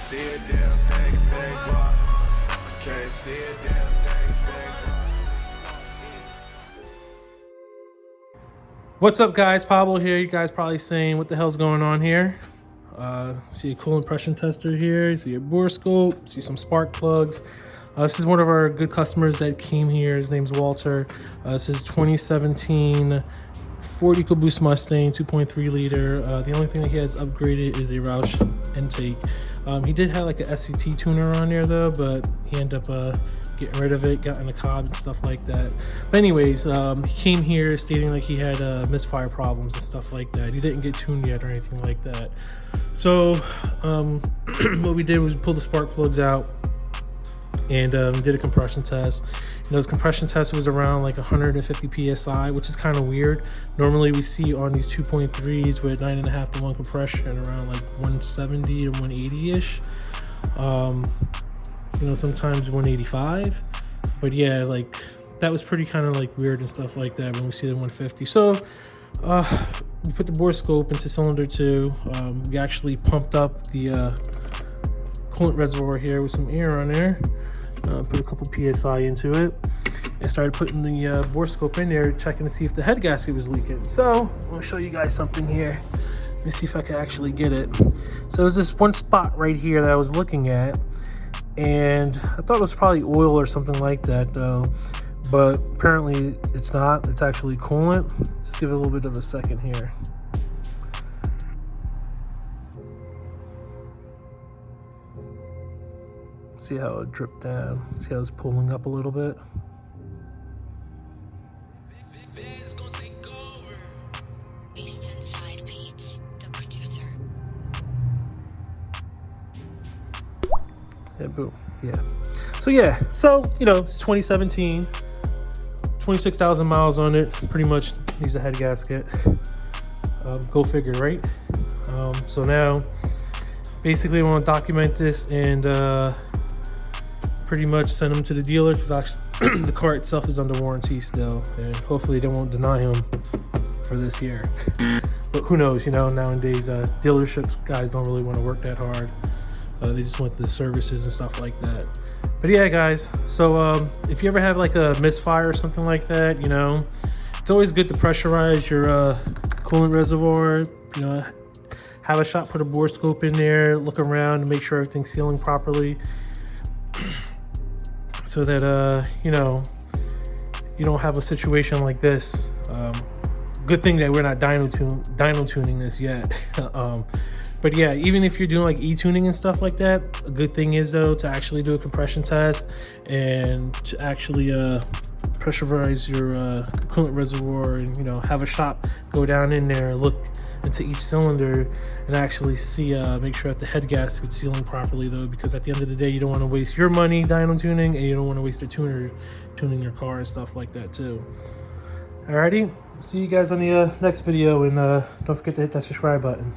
see a damn thing if it ain't guap. I can't see a damn thing if it ain't guap. What's up, guys? Pablo here. You guys probably saying, what the hell's going on here? See a coolant pressure tester here. You see a bore scope. See some spark plugs. This is one of our good customers that came here. His name's Walter. This is 2017 Ford Ecoboost Mustang 2.3 liter. The only thing that he has upgraded is a Roush intake. He did have like a SCT tuner on there though, but he ended up getting rid of it, got in a cob and stuff like that. But anyways, he came here stating like he had misfire problems and stuff like that. He didn't get tuned yet or anything like that. So what we did was pull the spark plugs out and did a compression test. You know, his compression test was around like 150 psi, which is kind of weird. Normally we see on these 2.3s with 9.5 to 1 compression around like 170 to 180 ish. You know, sometimes 185. But yeah, like that was pretty kind of like weird and stuff like that when we see the 150. So we put the bore scope into cylinder 2. We actually pumped up the coolant reservoir here with some air on there. Put a couple psi into it and started putting the bore scope in there, checking to see if the head gasket was leaking. So I'm gonna show you guys something here. Let me see if I can actually get it. So there's this one spot right here that I was looking at, and I thought it was probably oil or something like that though, but apparently it's not. It's actually coolant. Just give it a little bit of a second here. See how it dripped down. See how it's pulling up a little bit. Yeah, boom. Yeah. So yeah. So you know, it's 2017. 26,000 miles on it. Pretty much needs a head gasket. Go figure, right? So now, basically, I want to document this and pretty much send them to the dealer, because actually the car itself is under warranty still, and hopefully they won't deny him for this year. But who knows, you know, nowadays dealerships guys don't really want to work that hard. They just want the services and stuff like that. But yeah, guys, so if you ever have like a misfire or something like that, you know, it's always good to pressurize your coolant reservoir. You know, have a shot, put a bore scope in there, look around and make sure everything's sealing properly, so that you know, you don't have a situation like this. Good thing that we're not dyno tuning this yet. But yeah, even if you're doing like e-tuning and stuff like that, a good thing is though to actually do a compression test and to actually pressurize your coolant reservoir, and you know, have a shop go down in there, look into each cylinder and actually see, make sure that the head gasket's sealing properly though, because at the end of the day you don't want to waste your money dyno tuning, and you don't want to waste the tuner tuning your car and stuff like that too. Alrighty, see you guys on the next video, and don't forget to hit that subscribe button.